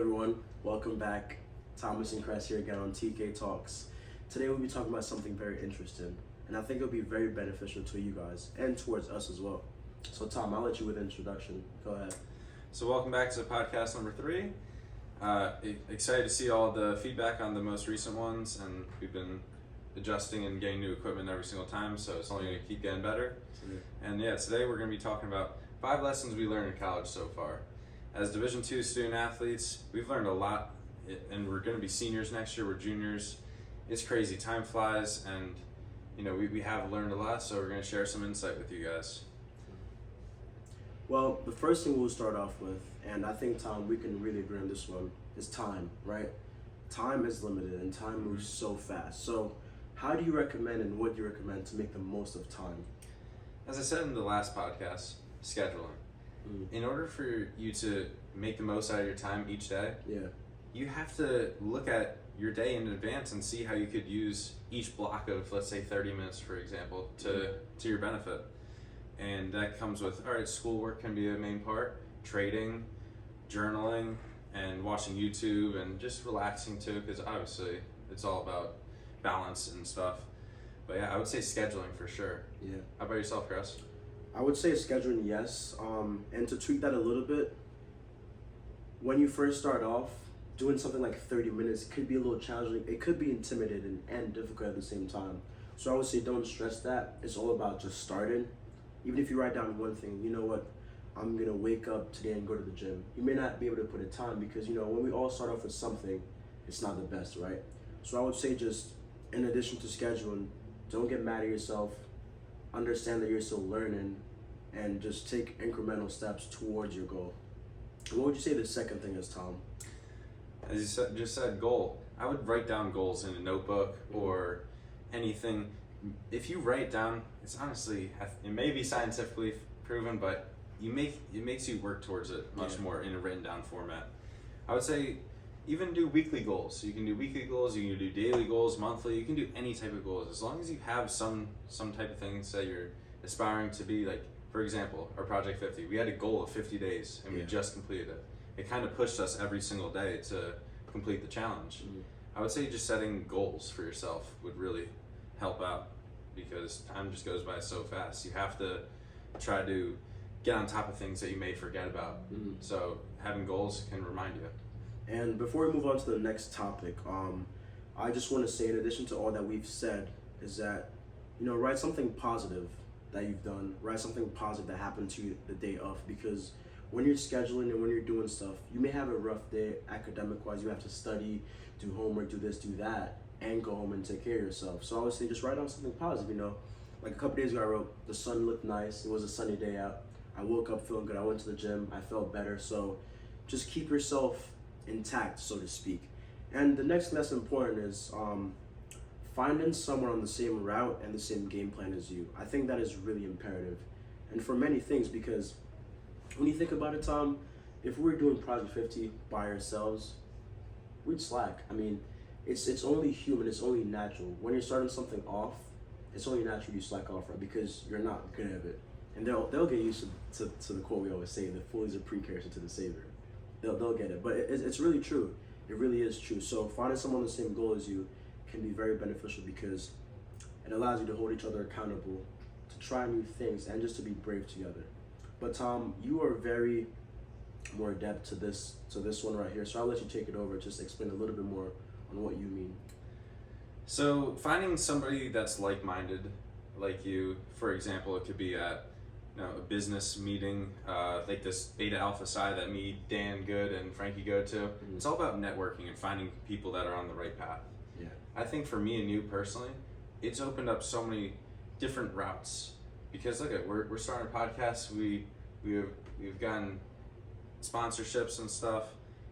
everyone, welcome back. Thomas and Kress here again on TK Talks. Today we'll be talking about something very interesting, and I think it'll be very beneficial to you guys and towards us as well. So Tom, I'll let you with an introduction. Go ahead. So welcome back to podcast number 3. Excited to see all the feedback on the most recent ones, and we've been adjusting and getting new equipment every single time, so it's only going to keep getting better. And yeah, today we're going to be talking about 5 lessons we learned in college so far. As Division II student athletes, we've learned a lot, and we're going to be seniors next year, we're juniors. It's crazy, time flies, and we have learned a lot, so we're going to share some insight with you guys. Well, the first thing we'll start off with, and I think, Tom, we can really agree on this one, is time, right? Time is limited, and time moves so fast. So how do you recommend and what do you recommend to make the most of time? As I said in the last podcast, scheduling. In order for you to make the most out of your time each day, you have to look at your day in advance and see how you could use each block of, let's say, 30 minutes, for example, to your benefit. And that comes with, all right, schoolwork can be a main part, trading, journaling, and watching YouTube, and just relaxing too, because obviously it's all about balance and stuff. But yeah, I would say scheduling for sure. Yeah. How about yourself, Chris? I would say scheduling, yes. And to tweak that a little bit, when you first start off, doing something like 30 minutes could be a little challenging. It could be intimidating and difficult at the same time. So I would say don't stress that. It's all about just starting. Even if you write down one thing, you know what, I'm going to wake up today and go to the gym. You may not be able to put a time because, when we all start off with something, it's not the best, right? So I would say just, in addition to scheduling, don't get mad at yourself. Understand that you're still learning, and just take incremental steps towards your goal. And what would you say the second thing is, Tom? As you just said, goal. I would write down goals in a notebook or anything. If you write down, it's honestly, it may be scientifically proven, but it makes you work towards it much more in a written down format. I would say even do weekly goals. So you can do weekly goals, you can do daily goals, monthly, you can do any type of goals. As long as you have some type of things that you're aspiring to be, like, for example, our Project 50, we had a goal of 50 days and we just completed it. It kind of pushed us every single day to complete the challenge. I would say just setting goals for yourself would really help out, because time just goes by so fast. You have to try to get on top of things that you may forget about. So having goals can remind you. And before we move on to the next topic, I just want to say, in addition to all that we've said, is that, write something positive that you've done. Write something positive that happened to you the day of, because when you're scheduling and when you're doing stuff, you may have a rough day academic-wise. You have to study, do homework, do this, do that, and go home and take care of yourself. So I would say just write down something positive, Like a couple days ago I wrote, the sun looked nice, it was a sunny day out. I woke up feeling good, I went to the gym, I felt better. So just keep yourself intact, so to speak. And the next less important is finding someone on the same route and the same game plan as you. I think that is really imperative, and for many things, because when you think about it, Tom, if we were doing Project 50 by ourselves, we'd slack. I mean, it's only human, it's only natural. When you're starting something off, it's only natural you slack off, right? Because you're not good at it. And they'll get used to the quote we always say, the fool is a precursor to the savior. They'll get it. But it's really true. It really is true. So finding someone on the same goal as you can be very beneficial, because it allows you to hold each other accountable, to try new things, and just to be brave together. But Tom, you are very more adept to this one right here. So I'll let you take it over. Just explain a little bit more on what you mean. So finding somebody that's like-minded, like you, for example, it could be at a business meeting, like this Beta Alpha Psi that me, Dan Good, and Frankie go to. It's all about networking and finding people that are on the right path. Yeah. I think for me and you personally, it's opened up so many different routes, because look at, we're starting a podcast. We've gotten sponsorships and stuff.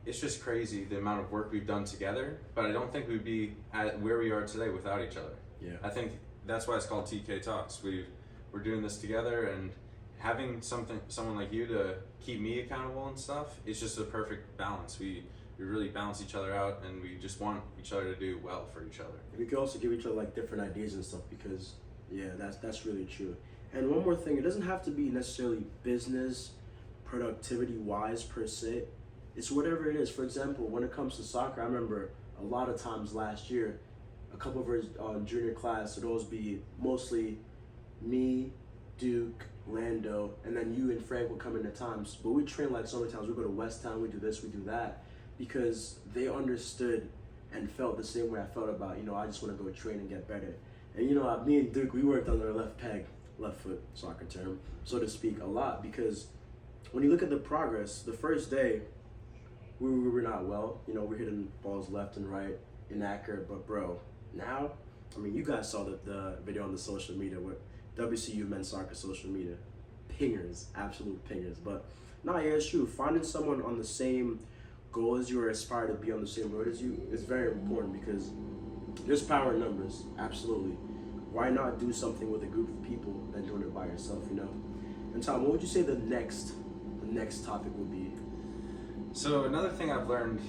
It's just crazy the amount of work we've done together, but I don't think we'd be at where we are today without each other. Yeah. I think that's why it's called TK Talks. We're doing this together, and having someone like you to keep me accountable and stuff, it's just a perfect balance. We really balance each other out, and we just want each other to do well for each other. We can also give each other like different ideas and stuff, because that's really true. And one more thing, it doesn't have to be necessarily business productivity wise per se. It's whatever it is. For example, when it comes to soccer, I remember a lot of times last year, a couple of our junior class would always be mostly me, Duke, Lando, and then you and Frank would come in at times. But we train like so many times. We go to West Town, we do this, we do that, because they understood and felt the same way I felt about, I just want to go train and get better. And me and Duke, we worked on our left peg, left foot soccer term, so to speak, a lot, because when you look at the progress, the first day, we were not well. We're hitting balls left and right, inaccurate, but bro, now, you guys saw the video on the social media with WCU men's soccer social media. Pingers, absolute pingers. But yeah, it's true. Finding someone on the same goal as you or aspire to be on the same road as you is very important, because there's power in numbers, absolutely. Why not do something with a group of people than doing it by yourself, And Tom, what would you say the next topic would be? So another thing I've learned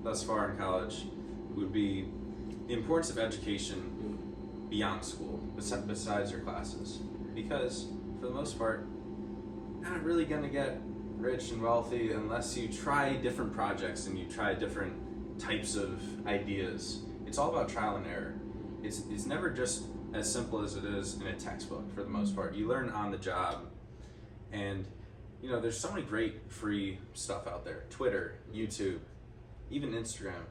thus far in college would be the importance of education beyond school, besides your classes. Because for the most part, you're not really gonna get rich and wealthy unless you try different projects and you try different types of ideas. It's all about trial and error. It's never just as simple as it is in a textbook for the most part. You learn on the job, and there's so many great free stuff out there. Twitter, YouTube, even Instagram,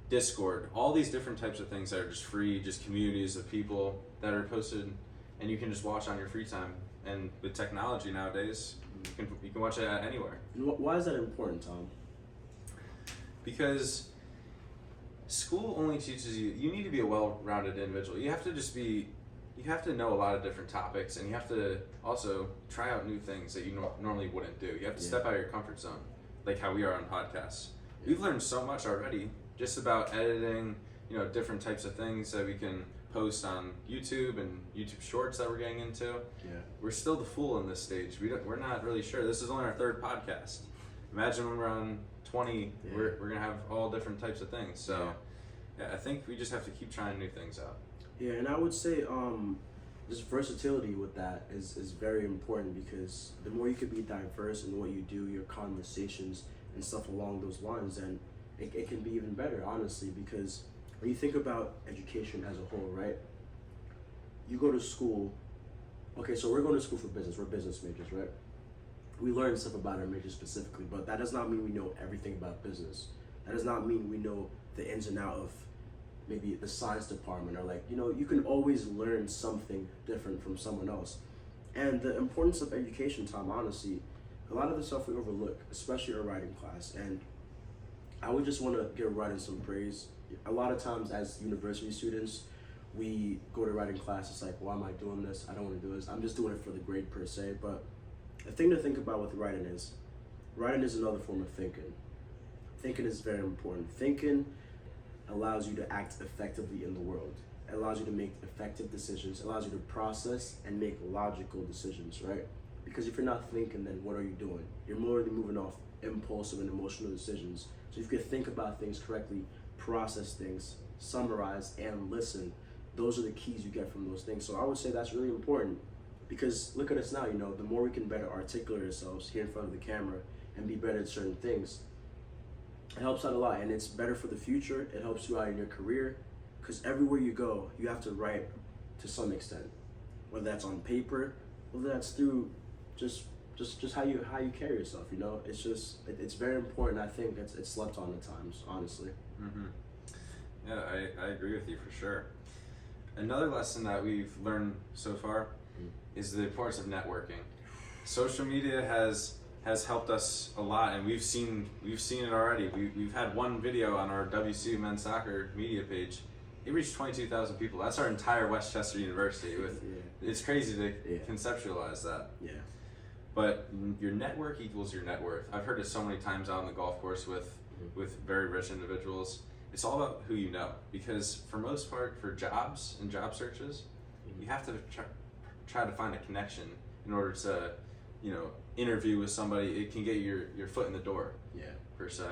Discord, all these different types of things that are just free, just communities of people that are posted, and you can just watch on your free time. And with technology nowadays, you can watch it anywhere. Why is that important, Tom? Because school only teaches you need to be a well-rounded individual. You have to know a lot of different topics, and you have to also try out new things that you normally wouldn't do. You have to step out of your comfort zone, like how we are on podcasts. We've learned so much already just about editing, different types of things that we can post on YouTube and YouTube Shorts that we're getting into. Yeah. We're still the fool in this stage. We're not really sure. This is only our third podcast. Imagine when we're on 20, we're gonna have all different types of things. So yeah, I think we just have to keep trying new things out. Yeah, and I would say just versatility with that is very important, because the more you can be diverse in what you do, your conversations and stuff along those lines, then it can be even better, honestly, because when you think about education as a whole, right? You go to school, okay, so we're going to school for business, we're business majors, right? We learn stuff about our major specifically, but that does not mean we know everything about business. That does not mean we know the ins and outs of maybe the science department, or you can always learn something different from someone else. And the importance of education, Tom, honestly, a lot of the stuff we overlook, especially our writing class, and I would just want to give writing some praise. A lot of times as university students, we go to writing class, it's like, why am I doing this? I don't want to do this. I'm just doing it for the grade per se. But the thing to think about with writing is another form of thinking. Thinking is very important. Thinking allows you to act effectively in the world. It allows you to make effective decisions. It allows you to process and make logical decisions, right? Because if you're not thinking, then what are you doing? You're more moving off impulsive and emotional decisions. So if you could think about things correctly, process things, summarize, and listen, those are the keys you get from those things. So I would say that's really important, because look at us now, the more we can better articulate ourselves here in front of the camera and be better at certain things, it helps out a lot, and it's better for the future. It helps you out in your career, because everywhere you go, you have to write to some extent, whether that's on paper, whether that's through just how you carry yourself. It's very important. I think it's slept on at times, honestly. Mm-hmm. Yeah, I agree with you for sure. Another lesson that we've learned so far is the importance of networking. Social media has helped us a lot, and we've seen it already. We've had one video on our WCU men's soccer media page. It reached 22,000 people. That's our entire Westchester University. It's crazy to conceptualize that. Yeah. But your network equals your net worth. I've heard it so many times out on the golf course with very rich individuals. It's all about who you know, because for most part, for jobs and job searches, you have to try to find a connection in order to, interview with somebody. It can get your foot in the door, per se.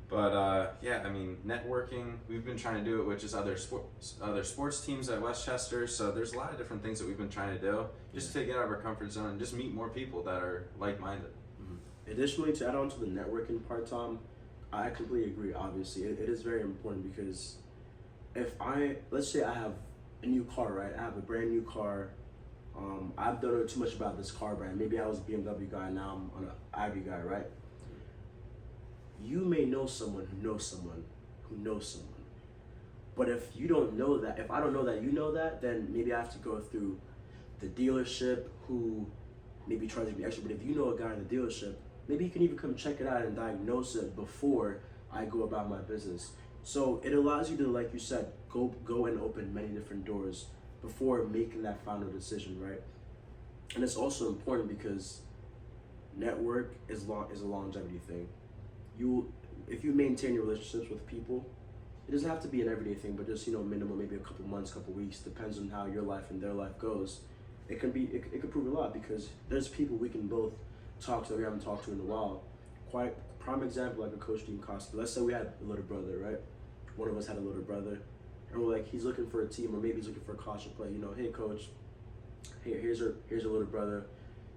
But networking, we've been trying to do it with just other sports teams at Westchester. So there's a lot of different things that we've been trying to do just to get out of our comfort zone and just meet more people that are like-minded. Additionally, to add on to the networking part, Tom, I completely agree. Obviously, it is very important because let's say I have a new car, right? I have a brand new car. I don't know too much about this car brand. Maybe I was a BMW guy, now I'm an Ivy guy, right? You may know someone who knows someone who knows someone. But if you don't know that, if I don't know that you know that, then maybe I have to go through the dealership who maybe tries to be extra. But if you know a guy in the dealership, maybe he can even come check it out and diagnose it before I go about my business. So it allows you to, like you said, go and open many different doors before making that final decision, right? And it's also important because network is a longevity thing. If you maintain your relationships with people, it doesn't have to be an everyday thing, but just minimum maybe a couple months, couple weeks, depends on how your life and their life goes. It could prove a lot because there's people we can both talk to that we haven't talked to in a while. Quite prime example, like a Coach Dean Costa. Let's say we had a little brother, right? One of us had a little brother, and we're like, he's looking for a team, or maybe he's looking for a college to play. Hey coach, here's a little brother.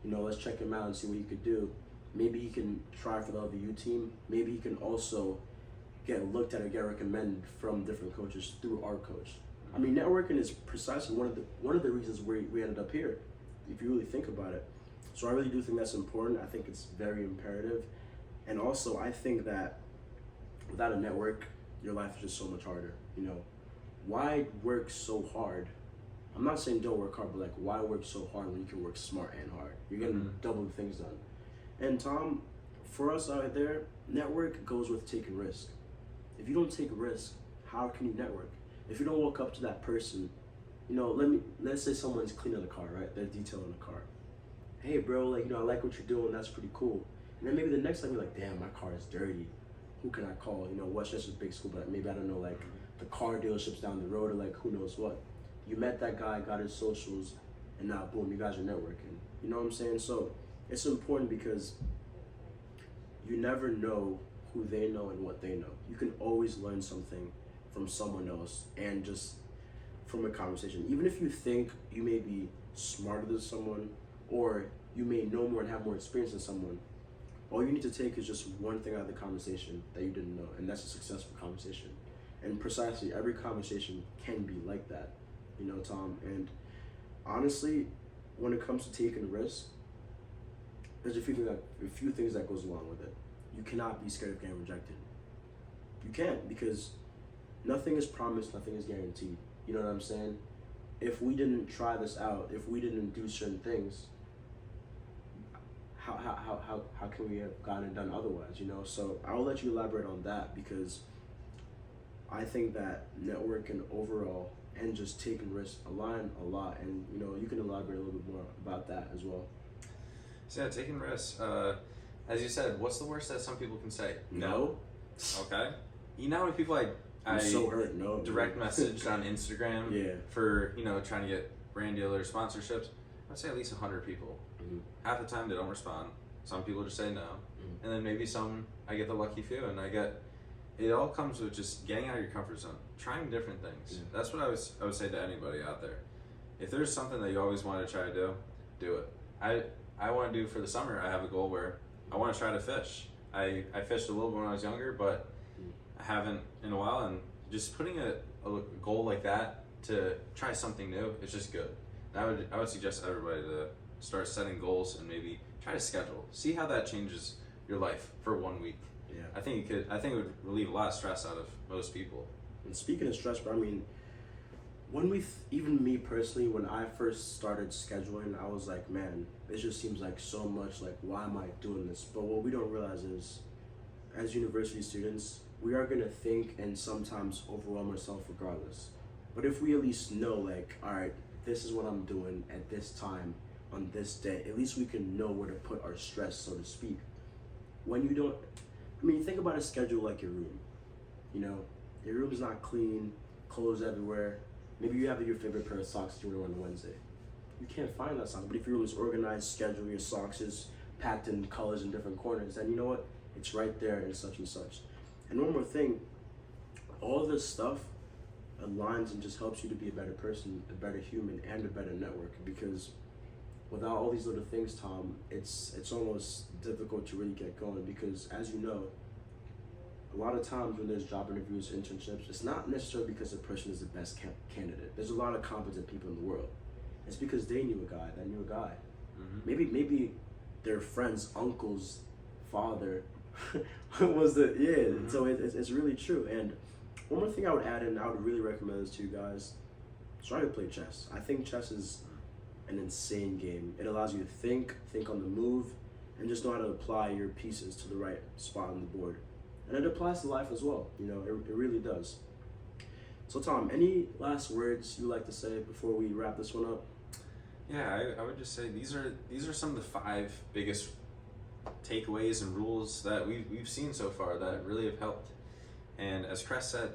Let's check him out and see what he could do. Maybe he can try for the LVU team. Maybe he can also get looked at or get recommended from different coaches through our coach. I mean, networking is precisely one of the reasons we ended up here, if you really think about it. So I really do think that's important. I think it's very imperative. And also, I think that without a network, your life is just so much harder. Why work so hard? I'm not saying don't work hard, but like, why work so hard when you can work smart and hard? You're getting double the things done. And Tom, for us out there, network goes with taking risk. If you don't take risk, how can you network? If you don't walk up to that person, let's say someone's cleaning the car, right? They're detailing the car. Hey bro, I like what you're doing, that's pretty cool. And then maybe the next time you're like, damn, my car is dirty. Who can I call? Westchester's a big school, but maybe I don't know, the car dealerships down the road, or who knows what. You met that guy, got his socials, and now boom, you guys are networking. You know what I'm saying? So it's important because you never know who they know and what they know. You can always learn something from someone else and just from a conversation. Even if you think you may be smarter than someone or you may know more and have more experience than someone, all you need to take is just one thing out of the conversation that you didn't know, and that's a successful conversation. And precisely every conversation can be like that, Tom. And honestly, when it comes to taking risks, there's a few things that goes along with it. You cannot be scared of getting rejected. You can't, because nothing is promised, nothing is guaranteed. You know what I'm saying? If we didn't try this out, if we didn't do certain things, how can we have gotten it done otherwise? So I'll let you elaborate on that, because I think that networking overall and just taking risks align a lot, and you can elaborate a little bit more about that as well. So yeah, taking risks. As you said, what's the worst that some people can say? No. Okay. How many people I'm so hurt. No. direct messaged on Instagram for trying to get brand dealer sponsorships? I'd say at least 100 people. Mm-hmm. Half the time they don't respond. Some people just say no, and then maybe some I get the lucky few, and it all comes with just getting out of your comfort zone, trying different things. Yeah. That's what I would say to anybody out there. If there's something that you always wanted to try to do it. I want to do for the summer. I have a goal where I want to try to fish. I fished a little bit when I was younger, but I haven't in a while. And just putting a goal like that to try something new, it's just good. And I would suggest everybody to start setting goals and maybe try to schedule. See how that changes your life for 1 week. Yeah. I think it would relieve a lot of stress out of most people. And speaking of stress, bro, I mean, even me personally, when I first started scheduling, I was like, man, it just seems like so much, why am I doing this? But what we don't realize is, as university students, we are gonna think and sometimes overwhelm ourselves regardless. But if we at least know, all right, this is what I'm doing at this time on this day, at least we can know where to put our stress, so to speak. When you don't, think about a schedule like your room. Your room is not clean, clothes everywhere. Maybe you have your favorite pair of socks that you wear on Wednesday. You can't find that sock, but if your room is organized, scheduled, your socks is packed in colors in different corners, then you know what? It's right there and such and such. And one more thing, all this stuff aligns and just helps you to be a better person, a better human, and a better network, because without all these little things, Tom, it's almost difficult to really get going because, as you know, a lot of times when there's job interviews, internships, it's not necessarily because the person is the best candidate. There's a lot of competent people in the world. It's because they knew a guy that knew a guy. Mm-hmm. Maybe their friend's uncle's father was the Mm-hmm. So it's really true. And one more thing I would add in, I would really recommend this to you guys. Try to play chess. I think chess is an insane game. It allows you to think on the move, and just know how to apply your pieces to the right spot on the board. And it applies to life as well. You know, it really does. So Tom, any last words you'd like to say before we wrap this one up? Yeah, I would just say these are some of the 5 biggest takeaways and rules that we've seen so far that really have helped. And as Kress said,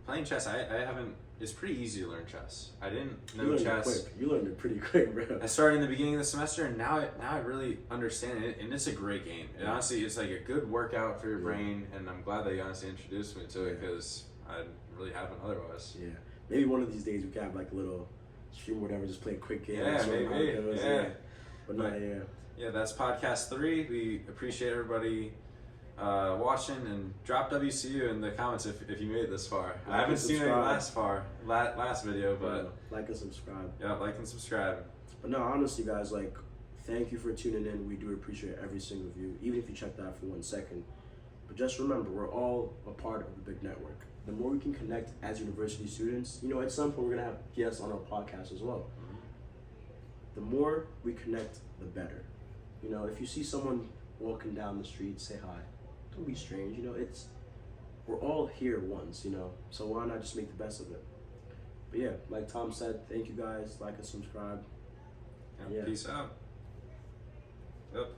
playing chess, I haven't. It's pretty easy to learn chess. I didn't know chess. You learned it pretty quick, bro. I started in the beginning of the semester, and now I really understand it, and it's a great game. And honestly, it's like a good workout for your brain, and I'm glad that you honestly introduced me to it because I really haven't otherwise. Yeah, maybe one of these days we can have like a little stream or whatever, just play a quick game. Yeah, maybe. Yeah. But not, yeah. Yeah, that's podcast 3. We appreciate everybody watching, and drop WCU in the comments if you made it this far. I haven't seen it last video, but like and subscribe. Yeah, like and subscribe. But no, honestly, guys, like, thank you for tuning in. We do appreciate every single of you, even if you checked out for 1 second. But just remember, we're all a part of the big network. The more we can connect as university students, you know, at some point we're gonna have guests on our podcast as well. The more we connect, the better. You know, if you see someone walking down the street, say hi. Don't be strange, you know, we're all here once, you know, so why not just make the best of it? But yeah, like Tom said, thank you guys, like and subscribe. Yeah. Peace out. Yep.